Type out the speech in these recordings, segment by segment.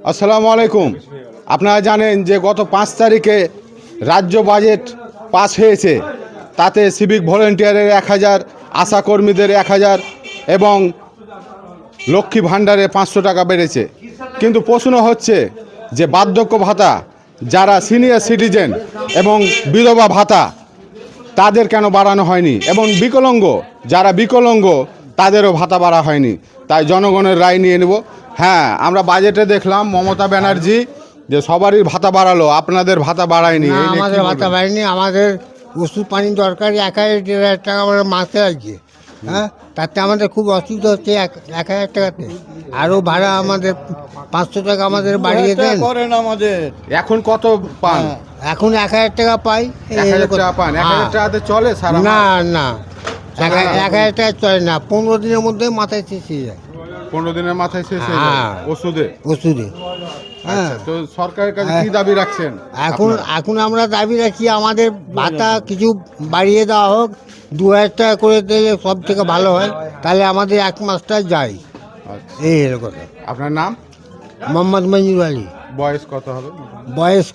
আসসালামু আলাইকুম। আপনারা জানেন যে গত 5 তারিখে রাজ্য বাজেট পাস হয়েছে। তাতে সিভিক ভলেন্টিয়ারের 1000, আশা কর্মীদের 1000 এবং লক্ষ্মী ভাণ্ডারে 500 টাকা বেড়েছে। কিন্তু প্রশ্ন হচ্ছে যে বার্ধক্য ভাতা, যারা সিনিয়র সিটিজেন এবং বিধবা ভাতা, তাদের কেন বাড়ানো হয়নি, এবং বিকলাঙ্গ যারা বিকলাঙ্গ তাদেরও ভাতা বাড়া হয়নি। তাই জনগণের রায় নিয়ে নেব। হ্যাঁ, আমরা বাজেটে দেখলাম মমতা ব্যানার্জি যে সবারই ভাতা বাড়ালো, আপনাদের ভাতা বাড়ায়নি। না, এই নিয়ে কি আমাদের ভাতা বলবেন? বাড়েনি। আমাদের ওষুধ পানির দরকার 1000 টাকা আমরা মাসে আছে। হ্যাঁ, তাতে আমাদের খুব অসুবিধা হচ্ছে 1000 টাকাতে। আরও ভাড়া আমাদের 500 টাকা আমাদের বাড়িয়ে দেন। করেন আমাদের এখন কত পান? এখন 1000 টাকা পাই। 1000 টাকা পান? 1000 টাকাতে চলে সারা না মাস? না, 1000 টাকা চলে না। 15 দিনের মধ্যে মাথায় শেষ হয়ে যায় 15 দিনের মাথায় শেষ হয়ে যায় হ্যাঁ। ওষুধে। ওষুধে। হ্যাঁ, আচ্ছা, তো সরকারের কাছে কি দাবি রাখছেন আপনারা? এখন আমরা দাবি রাখি আমাদের ভাতা কিছু বাড়িয়ে দেওয়া হোক। 2000 টাকা করে দিলে সব থেকে ভালো হয়, তাহলে আমাদের এক মাসটা যায়। আচ্ছা, এই হলো কথা। আপনার নাম? মোহাম্মদ মঞ্জুর আলী, বয়স কত হবে? বয়স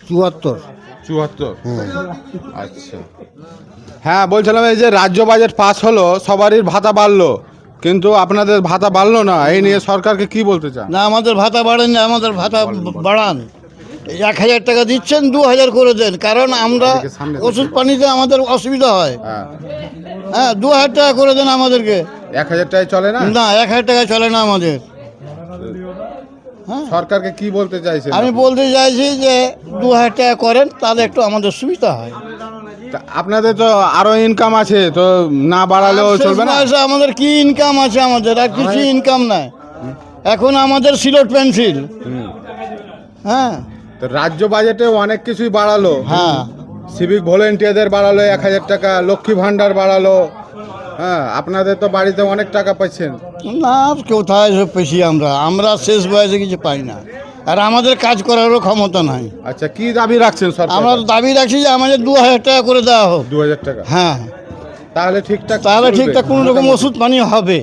74। 74। আচ্ছা, হ্যাঁ বলছিলাম এই যে রাজ্য বাজেট পাস হলো, সবারই ভাতা বাড়লো, কিন্তু আপনাদের ভাতা বাড়লো না। এই নিয়ে সরকারকে কি বলতে চান? না, আমাদের ভাতা বাড়েন না, আমাদের ভাতা বাড়ান। 1000 টাকা দিচ্ছেন, 2000 করে দেন, কারণ আমরা এদিকে সামনে ওষুধ পানিতে আমাদের অসুবিধা হয়। হ্যাঁ, হ্যাঁ, 2000 টাকা করে দেন আমাদেরকে। 1000 টাকায় চলে না? না, 1000 টাকা চলে না আমাদের। সরকারকে কি বলতে চাইছেন? আমি বলতে চাইছি যে 2000 টাকা করেন, তাহলে একটু আমাদের সুবিধা হয়। আপনাদের তো আরো ইনকাম আছে, তো না বাড়ালেও শেষ চলবে না? বয়সে আমাদের কি ইনকাম আছে? আমাদের আর কিছু ইনকাম নাই। এখন আমাদের সিলট পেন্সিল। হুম। হ্যাঁ তো রাজ্য বাজেটে অনেক কিছুই বাড়ালো। হ্যাঁ, সিভিক ভলেন্টিয়ারদের বাড়ালো 1000 টাকা, লক্ষ্মী ভাণ্ডার বাড়ালো। হ্যাঁ, আপনাদের তো বাড়িতে অনেক টাকা পাচ্ছেন। না কোথায় সব পেছি আমরা শেষ বয়সে কিছু পাই না, আর আমাদের কাজ করারও ক্ষমতা নাই। আচ্ছা, কি দাবি রাখছেন সরকার? আমরা দাবি রাখছি যে আমাদের 2000 টাকা করে দেওয়া হোক। 2000 টাকা? হ্যাঁ, তাহলে ঠিকঠাক তাহলে চলবে? ঠিকঠাক কোনো রকম ওষুধ পানি হবে।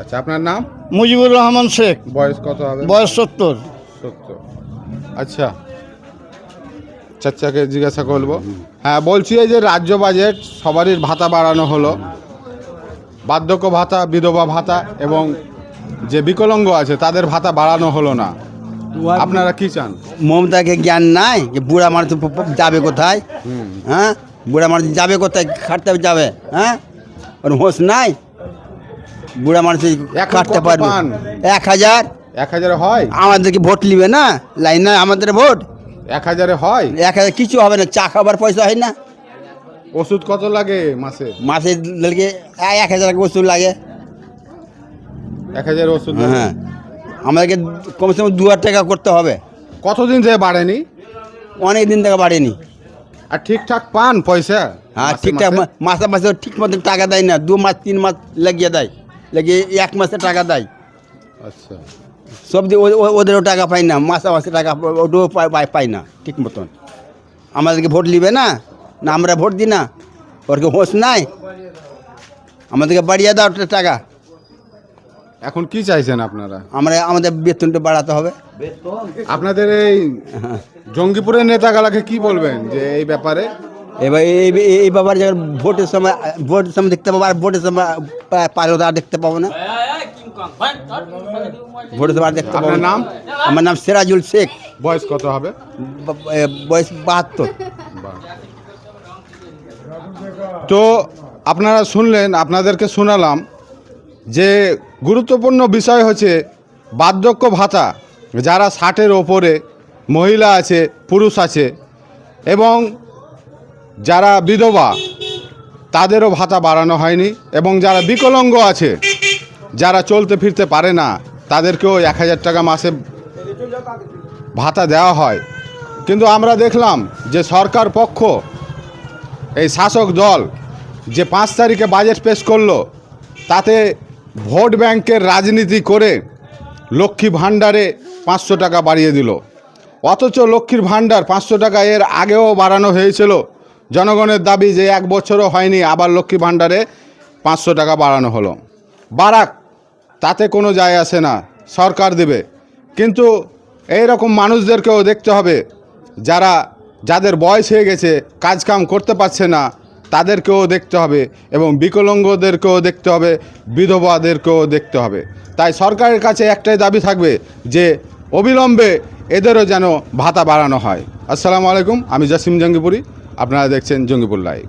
আচ্ছা, আপনার নাম? মুজিবুর রহমান শেখ, বয়স কত হবে? বয়স 70। 70। আচ্ছা, চাচাকে জিজ্ঞাসা করবো। হ্যাঁ, বলছি এই যে রাজ্য বাজেট সবারই ভাতা বাড়ানো হলো, বার্ধক্য ভাতা, বিধবা ভাতা এবং যে বিকলাঙ্গ আছে তাদের ভাতা বাড়ানো হলো না। আপনারা কি চান? মমতাকে জ্ঞান নাই যে বুড়া মানুষ যাবে কোথায়? হ্যাঁ, বুড়া মানুষ যাবে কোথায়? খাটতে যাবে? হ্যাঁ, ওর হোশ নাই। বুড়া মানুষ এখন খাটতে কত পারবে? পান? 1000। 1000 হয়? আমাদেরকে ভোট নিবে না, লাইন না আমাদের ভোট। 1000 হয়? 1000 কিছু হবে না, চা খাবার পয়সা হয় না। ওষুধ কত লাগে মাসে? মাসে লাগে 1000 ওষুধ লাগে। 1000 ওষুধ লাগে? হ্যাঁ, আমাদেরকে কমসে কম 2000 টাকা করতে হবে। কতদিন থেকে বাড়েনি? অনেক দিন থেকে বাড়েনি। আর ঠিকঠাক পান পয়সা? হ্যাঁ, মাসে ঠিকঠাক মাসে? মাসে মাসে ঠিক মতো টাকা দেয় না। 2 মাস 3 মাস লাগিয়ে দেয়, লাগিয়ে 1 মাসে টাকা দেয়। আচ্ছা, সব দিয়ে ওদেরও টাকা পাই না, মাসে মাসে টাকা ওটাও পাই না ঠিক মতন। আমাদেরকে ভোট নিবে না, না আমরা ভোট দিই না? ওরকে হোশ নাই। আমাদেরকে বাড়িয়ে দাও টাকা। এখন কি চাইছেন আপনারা? আমাদের বেতনটা বাড়াতে হবে। আপনাদের এই জঙ্গিপুরের নেতাগুলাকে কি বলবেন যে এই ব্যাপারে? এবার এই ব্যাপারে যখন ভোটের সময় দেখতে পাবো, আর ভোটের সময় পারো আর দেখতে পাবো না। ভোটের সময় আর দেখতে পাবো আপনার না। নাম? আমার নাম সিরাজুল শেখ, বয়স কত হবে? বয়স 72। তো আপনারা শুনলেন, আপনাদেরকে শোনালাম যে গুরুত্বপূর্ণ বিষয় হচ্ছে বার্ধক্য ভাতা, যারা 60-এর ওপরে মহিলা আছে, পুরুষ আছে, এবং যারা বিধবা তাদেরও ভাতা বাড়ানো হয়নি, এবং যারা বিকলাঙ্গ আছে, যারা চলতে ফিরতে পারে না, তাদেরকেও 1000 টাকা মাসে ভাতা দেওয়া হয়। কিন্তু আমরা দেখলাম যে সরকার পক্ষ, এই শাসক দল যে 5 তারিখে বাজেট পেশ করলো, তাতে ভোট ব্যাংকের রাজনীতি করে লক্ষ্মী ভাণ্ডারে 500 টাকা বাড়িয়ে দিল। অথচ লক্ষ্মীর ভাণ্ডার 500 টাকা এর আগেও বাড়ানো হয়েছিল। জনগণের দাবি যে 1 বছরও হয়নি, আবার লক্ষ্মী ভাণ্ডারে 500 টাকা বাড়ানো হলো। বাড়াক, তাতে কোনো যায় আসে না, সরকার দেবে। কিন্তু এই রকম মানুষদেরকেও দেখতে হবে, যাদের বয়স হয়ে গেছে, কাজকাম করতে পারছে না, তাদেরকেও দেখতে হবে এবং বিকলাঙ্গদেরকেও দেখতে হবে, বিধবাদেরকেও দেখতে হবে। তাই সরকারের কাছে একটাই দাবি থাকবে যে অবিলম্বে এদেরও যেন ভাতা বাড়ানো হয়। আসসালামু আলাইকুম, আমি জাসিম জঙ্গিপুরি, আপনারা দেখছেন জঙ্গিপুর লাইভ।